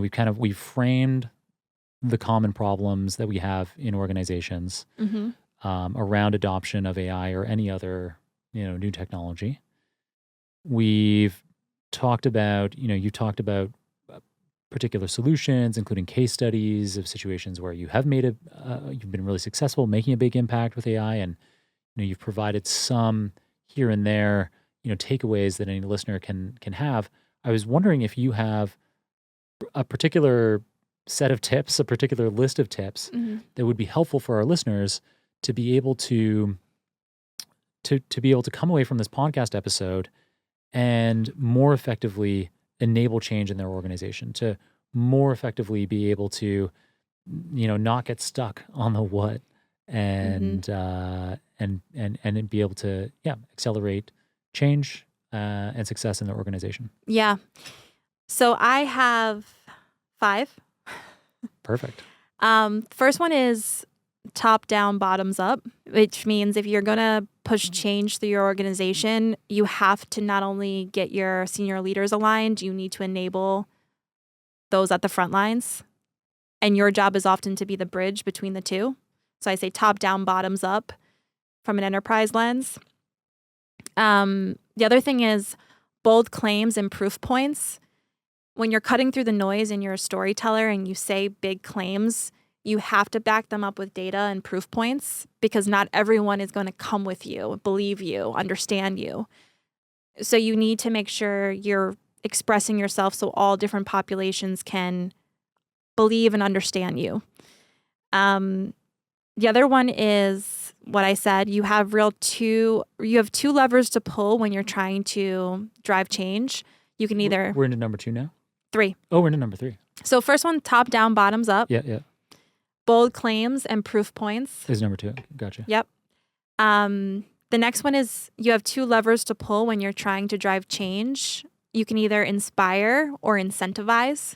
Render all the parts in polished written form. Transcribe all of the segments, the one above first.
we've framed the common problems that we have in organizations around adoption of AI or any other, new technology. We've talked about, you've talked about particular solutions, including case studies of situations where you have you've been really successful making a big impact with AI, and you've provided some here and there, takeaways that any listener can have. I was wondering if you have a particular set of tips, a particular list of tips that would be helpful for our listeners to be able to come away from this podcast episode and more effectively enable change in their organization, to more effectively be able to, not get stuck on the what and be able to, accelerate change and success in their organization. Yeah. So I have 5. Perfect. First one is top down, bottoms up, which means if you're going to push change through your organization, you have to not only get your senior leaders aligned, you need to enable those at the front lines. And your job is often to be the bridge between the two. So I say top down, bottoms up from an enterprise lens. The other thing is bold claims and proof points. When you're cutting through the noise and you're a storyteller and you say big claims, you have to back them up with data and proof points, because not everyone is going to come with you, believe you, understand you. So you need to make sure you're expressing yourself so all different populations can believe and understand you. The other one is what I said. You have two levers to pull when you're trying to drive change. You can either... We're into number 2 now? 3. Oh, we're into number 3. So first one, top down, bottoms up. Yeah. Bold claims and proof points. Is number 2. Gotcha. Yep. The next one is you have 2 levers to pull when you're trying to drive change. You can either inspire or incentivize.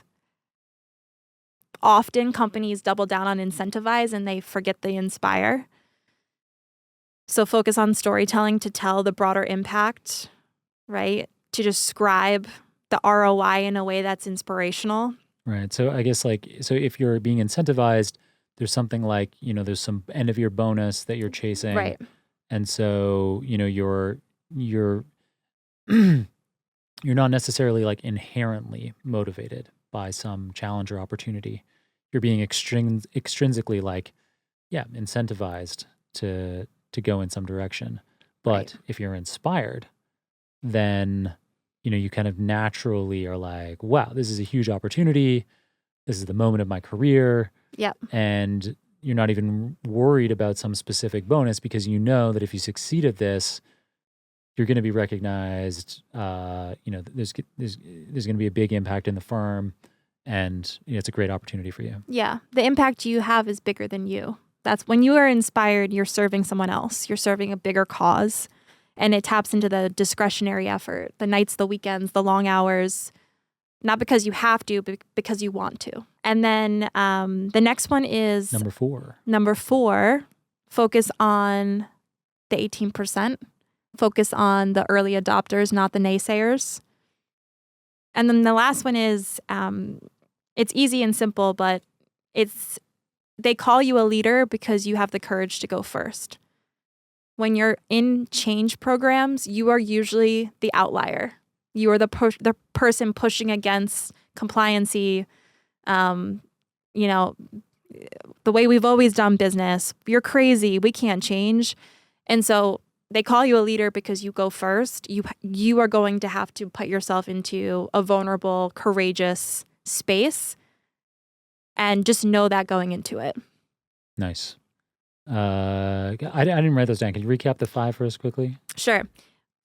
Often companies double down on incentivize and they forget the inspire. So focus on storytelling to tell the broader impact, right? To describe the ROI in a way that's inspirational. Right. So I guess so if you're being incentivized, there's something like, there's some end of year bonus that you're chasing. Right. And so, you're you're not necessarily inherently motivated by some challenge or opportunity. You're being intrinsically incentivized to go in some direction. But if you're inspired, then, you kind of naturally are like, wow, this is a huge opportunity. This is the moment of my career. Yep. And you're not even worried about some specific bonus, because you know that if you succeed at this, you're going to be recognized. There's going to be a big impact in the firm, and it's a great opportunity for you. Yeah, the impact you have is bigger than you. That's when you are inspired, you're serving someone else. You're serving a bigger cause, and it taps into the discretionary effort, the nights, the weekends, the long hours, not because you have to, but because you want to. And then the next one is number 4. Number 4, focus on the 18%. Focus on the early adopters, not the naysayers. And then the last one is, it's easy and simple, but they call you a leader because you have the courage to go first. When you're in change programs, you are usually the outlier. You are the person pushing against compliancy, the way we've always done business. You're crazy. We can't change. And so they call you a leader because you go first. You are going to have to put yourself into a vulnerable, courageous space, and just know that going into it. Nice. I didn't write those down. Can you recap the 5 for us quickly? Sure.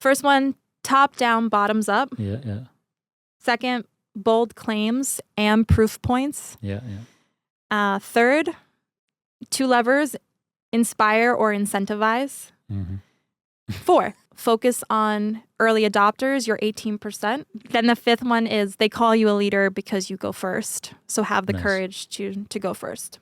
First one, top down, bottoms up. Yeah. Second, bold claims and proof points. Yeah. Third, 2 levers, inspire or incentivize. Mm-hmm. 4, focus on early adopters, your 18%. Then the 5th one is they call you a leader because you go first. So have the courage to go first.